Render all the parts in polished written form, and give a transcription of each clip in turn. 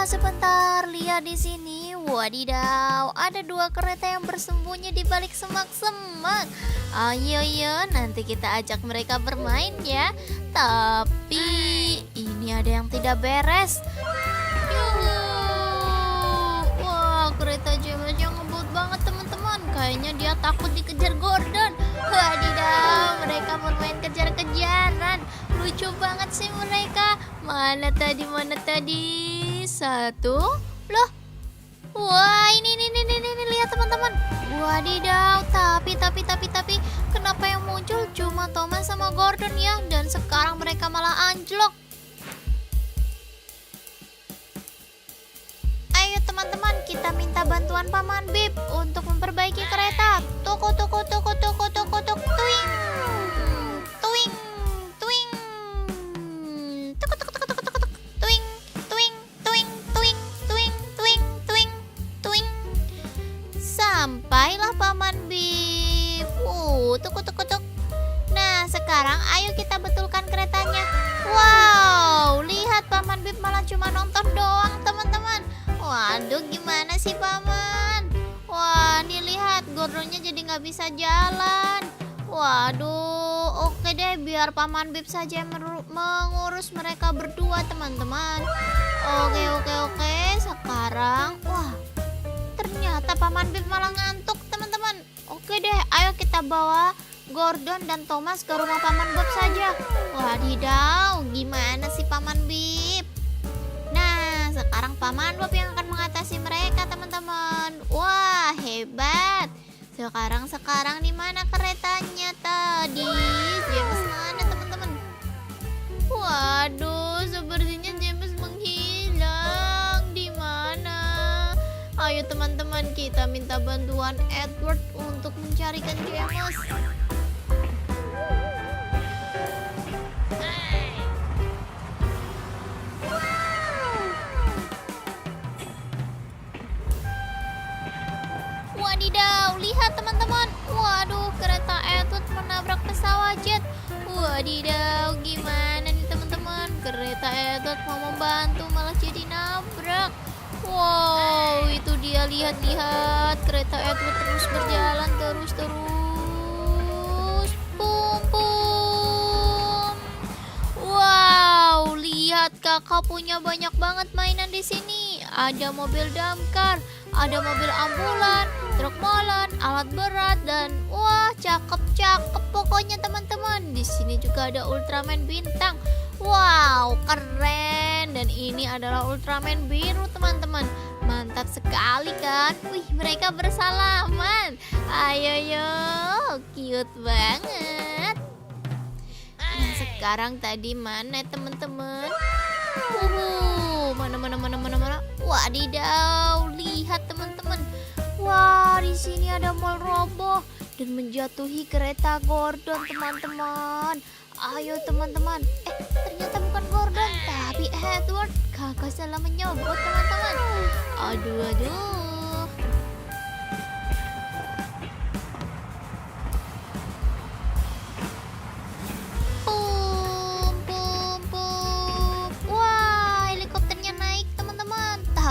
sebentar, lihat di sini. Wadidaw, ada dua kereta yang bersembunyi di balik semak-semak. Ayo, nanti kita ajak mereka bermain ya. Tapi ini ada yang tidak beres. Yuhu. Wah, kereta Jamesnya ngebut banget teman-teman. Kayaknya dia takut dikejar Gordon. Wadidaw, mereka bermain kejar-kejaran. Lucu banget sih mereka. Mana tadi? Satu. Loh. Wah, ini lihat teman-teman. Wadidaw, tapi kenapa yang muncul cuma Thomas sama Gordon ya? Dan sekarang mereka malah anjlok. Ayo teman-teman, kita minta bantuan Paman Bip untuk memperbaiki kereta. Toko, tuing. Tuing. Tuing. Sampailah Paman Bip. Tuk. Nah, sekarang ayo kita betulkan keretanya. Wow, lihat Paman Bip malah cuma nonton doang, teman-teman. Waduh, gimana sih Paman? Wah, nih lihat Gordonnya jadi nggak bisa jalan. Waduh, oke deh, biar Paman Bip saja yang mengurus mereka berdua, teman-teman. Oke. Sekarang, wah, ternyata Paman Bip malah ngantuk, teman-teman. Oke deh, ayo kita bawa Gordon dan Thomas ke rumah Paman Bob saja. Wadidaw, gimana sih Paman Bip? Nah, sekarang Paman Bob yang akan mengatasi mereka, teman-teman. Wah, hebat. Sekarang di mana keretanya tadi? James mana, teman-teman? Waduh, sepertinya James menghilang. Di mana? Ayo teman-teman, kita minta bantuan Edward untuk mencarikan James. Wadidaw, lihat teman-teman. Waduh, kereta Edward menabrak pesawat jet. Wadidaw, gimana nih teman-teman? Kereta Edward mau membantu malah jadi nabrak. Wow, itu dia, lihat. Kereta Edward terus berjalan terus. Pum. Wow, lihat kakak punya banyak banget mainan di sini. Ada mobil damkar, ada mobil ambulan, truk molen, alat berat, dan wah, cakep pokoknya teman-teman. Di sini juga ada Ultraman bintang. Wow, keren. Dan ini adalah Ultraman biru, teman-teman. Mantap sekali kan? Wih, mereka bersalaman. Ayo, cute banget. Nah, sekarang tadi mana teman-teman? Mana? Wadidaw, lihat teman-teman. Wah, di sini ada mall roboh dan menjatuhi kereta Gordon, teman-teman. Ayo teman-teman. Ternyata bukan Gordon, tapi Edward. Kakak salah menyebut, teman-teman. Aduh.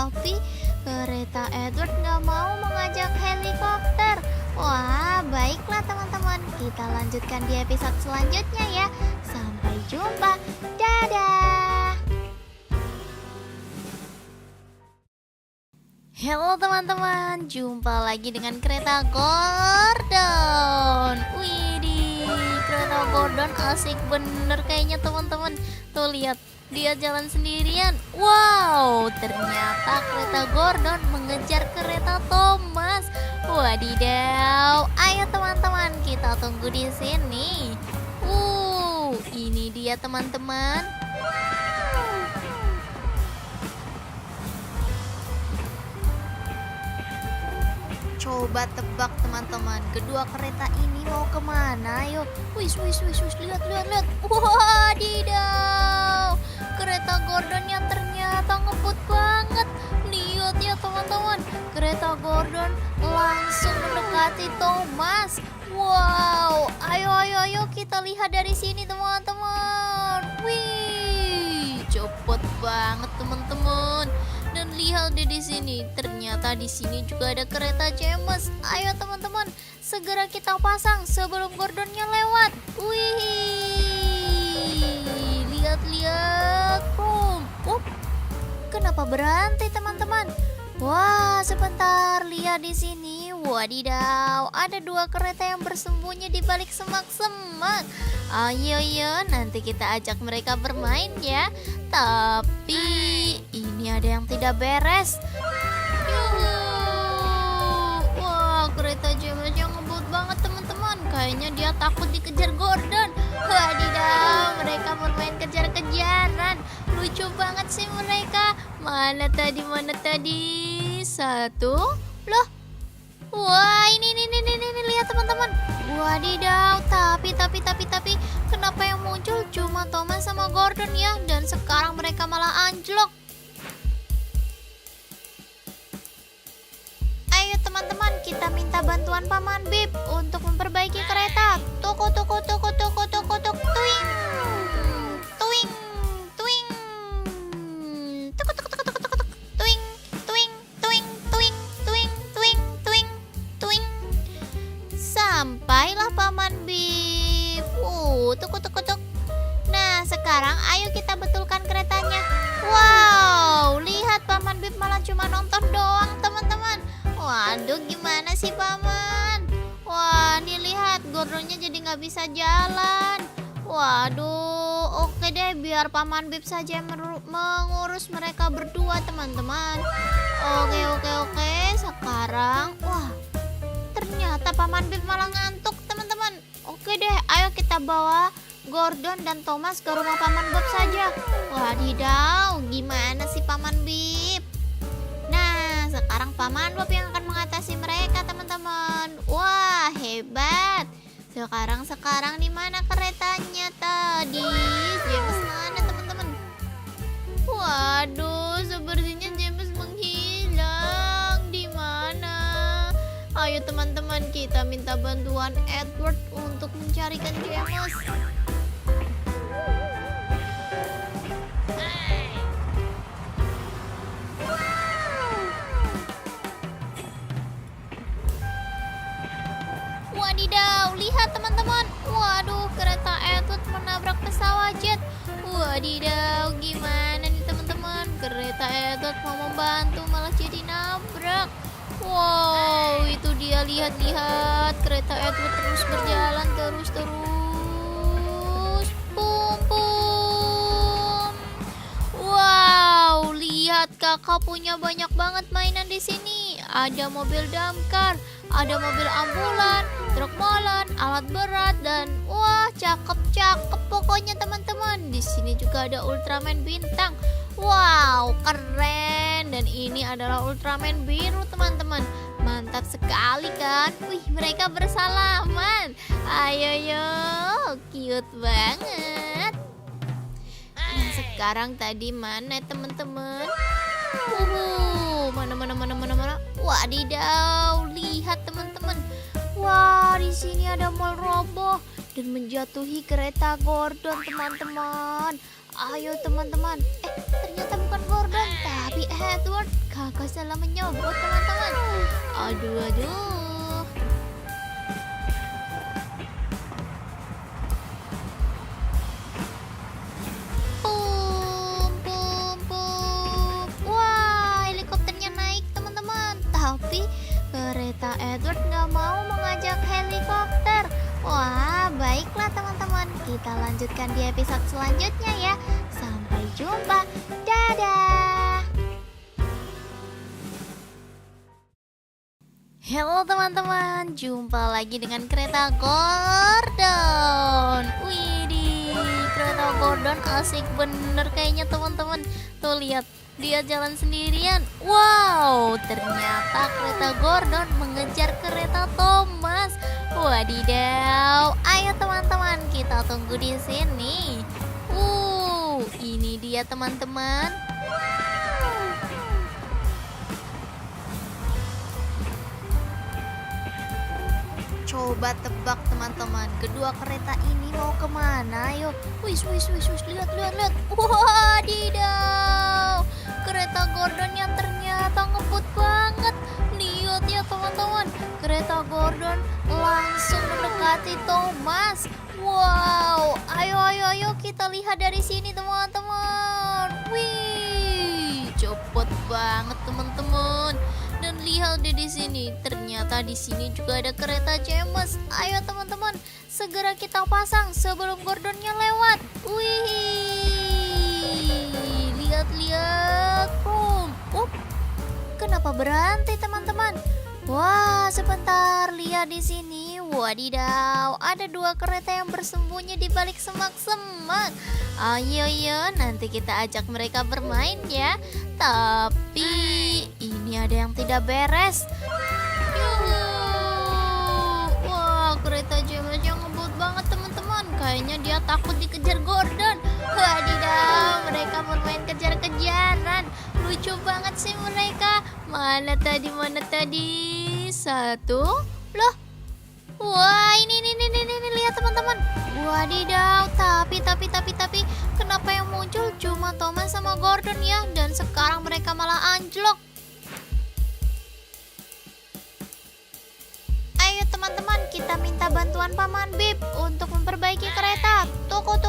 Tapi kereta Edward nggak mau mengajak helikopter. Wah, baiklah teman-teman, kita lanjutkan di episode selanjutnya ya. Sampai jumpa, dadah. Halo teman-teman, jumpa lagi dengan kereta Gordon. Widih, kereta Gordon asik bener kayaknya teman-teman. Tuh lihat, dia jalan sendirian. Wow, ternyata kereta Gordon mengejar kereta Thomas. Wadidaw, ayo teman-teman, kita tunggu di sini. Ini dia teman-teman. Coba tebak teman-teman, kedua kereta ini mau kemana? Ayo, wis, lihat. Wadidaw, kereta Gordon yang ternyata ngebut banget. Lihat ya teman-teman, kereta Gordon langsung mendekati Thomas. Wow, ayo kita lihat dari sini teman-teman. Wih, cepet banget teman-teman. Dan Dan lihat deh di sini, ternyata di sini juga ada kereta James. Ayo teman-teman, segera kita pasang sebelum Gordonnya lewat. Wih, lihat-lihat, boom. Kenapa berhenti teman-teman? Wah, sebentar, lihat di sini. Wadidaw, ada 2 kereta yang bersembunyi di balik semak-semak. Ayo, nanti kita ajak mereka bermain ya. Tapi ini ada yang tidak beres. Wah, kereta James-nya ngebut banget teman-teman. Kayaknya dia takut dikejar Gordon. Wadidaw, mereka bermain kejar-kejaran. Lucu banget sih mereka. Mana tadi? Satu. Loh. Wah, ini lihat teman-teman. Wadidaw, tapi kenapa yang muncul cuma Thomas sama Gordon ya? Dan sekarang mereka malah anjlok. Ayo teman-teman, kita minta bantuan Paman Bip untuk memperbaiki kereta. Tuk. Tuing. Tuing. Tuing. Tuk. Tuing. Sampailah Paman Bip. Tuk. Nah, sekarang ayo kita betulkan keretanya. Wow, lihat Paman Bip malah cuma nonton doang teman-teman. Waduh, gimana sih Paman? Wah, nih lihat Gordonnya jadi nggak bisa jalan. Waduh, oke deh, biar Paman Bip saja yang mengurus mereka berdua teman-teman. Oke. Sekarang, wah, ternyata Paman Bip malah ngantuk teman-teman. Oke deh, ayo kita bawa Gordon dan Thomas ke rumah Paman Bob saja. Wadidaw, gimana sih Paman Bip? Nah, sekarang Paman Bob yang akan mengatasi mereka teman-teman. Wah, hebat. Sekarang di mana keretanya tadi? James mana teman-teman? Waduh, sepertinya James menghilang. Di mana? Ayo teman-teman, kita minta bantuan Edward untuk mencarikan James. Wadidaw, lihat teman-teman. Waduh, kereta Edward menabrak pesawat jet. Wadidaw, gimana nih teman-teman? Kereta Edward mau membantu malah jadi nabrak. Wow, itu dia, lihat-lihat. Kereta Edward terus berjalan terus. Pum. Wow, lihat kakak punya banyak banget mainan di sini. Ada mobil damkar, ada mobil ambulan, truk molen, alat berat, dan wah, cakep pokoknya teman-teman. Di sini juga ada Ultraman bintang. Wow, keren. Dan ini adalah Ultraman biru teman-teman. Mantap sekali kan? Wih, mereka bersalaman. Ayo, cute banget. Nah, sekarang tadi mana teman-teman? Mana? Wadidaw, lihat teman-teman. Wah, di sini ada mall roboh dan menjatuhi kereta Gordon teman-teman. Ayo teman-teman. Ternyata bukan Gordon, tapi Edward. Kakak salah menyebut teman-teman. Aduh. Tapi kereta Edward nggak mau mengajak helikopter. Wah, baiklah teman-teman, kita lanjutkan di episode selanjutnya ya. Sampai jumpa, dadah. Halo teman-teman, jumpa lagi dengan kereta Gordon. Widih, kereta Gordon asik bener kayaknya teman-teman. Tuh lihat, dia jalan sendirian. Wow, ternyata kereta Gordon mengejar kereta Thomas. Wadidaw, ayo teman-teman, kita tunggu di sini. Ini dia teman-teman. Coba tebak teman-teman, kedua kereta ini mau kemana? Ayo, lihat. Wadidaw, kereta Gordon yang Gordon langsung mendekati Thomas. Wow, ayo kita lihat dari sini teman-teman. Wih, cepet banget teman-teman. Dan lihat deh di sini, ternyata di sini juga ada kereta James. Ayo teman-teman, segera kita pasang sebelum Gordonnya lewat. Wih, lihat-lihat, boom. Kenapa berhenti teman-teman? Wah, sebentar, lihat di sini. Wadidaw, ada 2 kereta yang bersembunyi di balik semak-semak. Ayo, nanti kita ajak mereka bermain ya. Tapi ini ada yang tidak beres. Yuhu. Wah, kereta James yang ngebut banget teman-teman. Kayaknya dia takut dikejar Gordon. Wadidaw, mereka bermain kejar-kejaran. Lucu banget sih mereka. Mana tadi? Satu. Loh. Wah, ini lihat teman-teman. Wadidaw, tapi kenapa yang muncul cuma Thomas sama Gordon ya? Dan sekarang mereka malah anjlok. Ayo teman-teman, kita minta bantuan Paman Bip untuk memperbaiki kereta. Tuk. Tuing.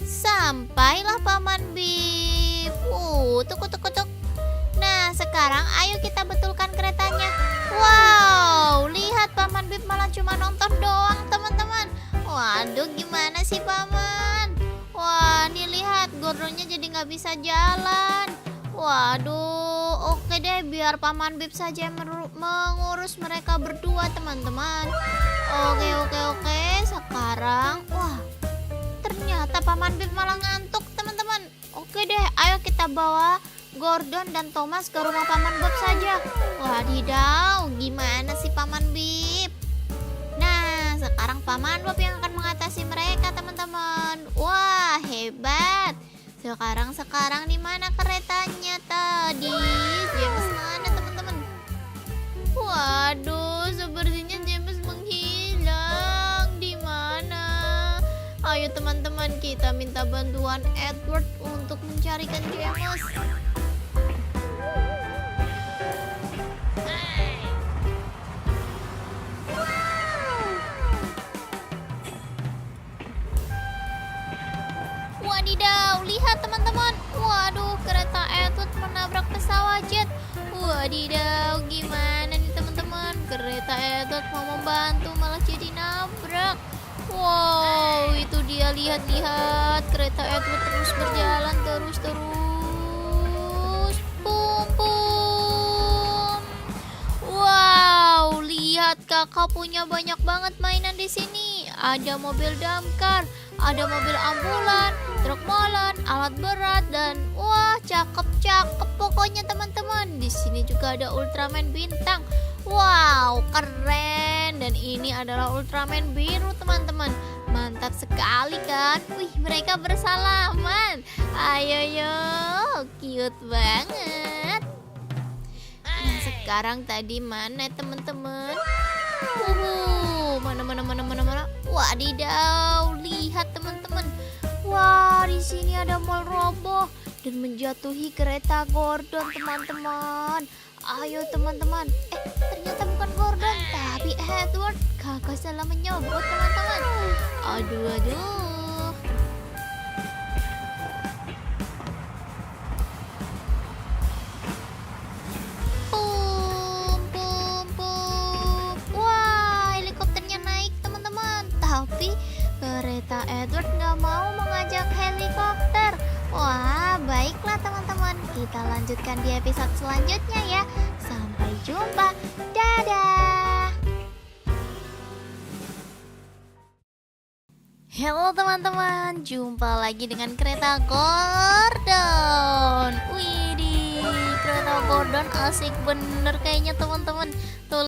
Sampailah Paman Bip. Tuk. Nah, sekarang ayo kita betulkan keretanya. Wow, lihat Paman Bip malah cuma nonton doang teman-teman. Waduh, gimana sih Paman? Wah, nih lihat Gordonnya jadi nggak bisa jalan. Waduh, oke deh, biar Paman Bip saja yang mengurus mereka berdua teman-teman. Oke. Sekarang, wah, ternyata Paman Bip malah ngantuk teman-teman. Oke deh, ayo kita bawa Gordon dan Thomas ke rumah Paman Bob saja. Wadidaw, gimana sih Paman Bip? Nah, sekarang Paman Bob yang akan mengatasi mereka teman-teman. Wah, hebat. Sekarang di mana keretanya tadi? James mana teman-teman? Waduh, sepertinya James menghilang. Di mana? Ayo teman-teman, kita minta bantuan Edward untuk mencarikan James. Wadidaw, lihat teman-teman. Waduh, kereta Edward menabrak pesawat jet. Wadidaw, gimana nih teman-teman? Kereta Edward mau membantu malah jadi nabrak. Wow, itu dia, lihat-lihat. Kereta Edward terus berjalan terus. Pum. Wow, lihat kakak punya banyak banget mainan di sini. Ada mobil damkar, ada mobil ambulan, truk molen, alat berat, dan wah, cakep pokoknya teman-teman. Di sini juga ada Ultraman bintang. Wow, keren. Dan ini adalah Ultraman biru teman-teman. Mantap sekali kan? Wih, mereka bersalaman. Ayo, cute banget. Nah, sekarang tadi mana teman-teman? Mana? Wadidaw, lihat teman-teman. Wah, di sini ada mall roboh dan menjatuhi kereta Gordon teman-teman. Ayo teman-teman. Ternyata bukan Gordon, tapi Edward. Kakak salah menyebut teman-teman. Aduh. Pum. Wah, helikopternya naik teman-teman. Tapi kereta Edward nggak mau mengajak helikopter. Wah, baiklah teman-teman. Kita lanjutkan di episode selanjutnya ya. Sampai jumpa. Dadah. Halo teman-teman, jumpa lagi dengan kereta Gordon. Widih, kereta Gordon asik bener kayaknya teman-teman. Tuh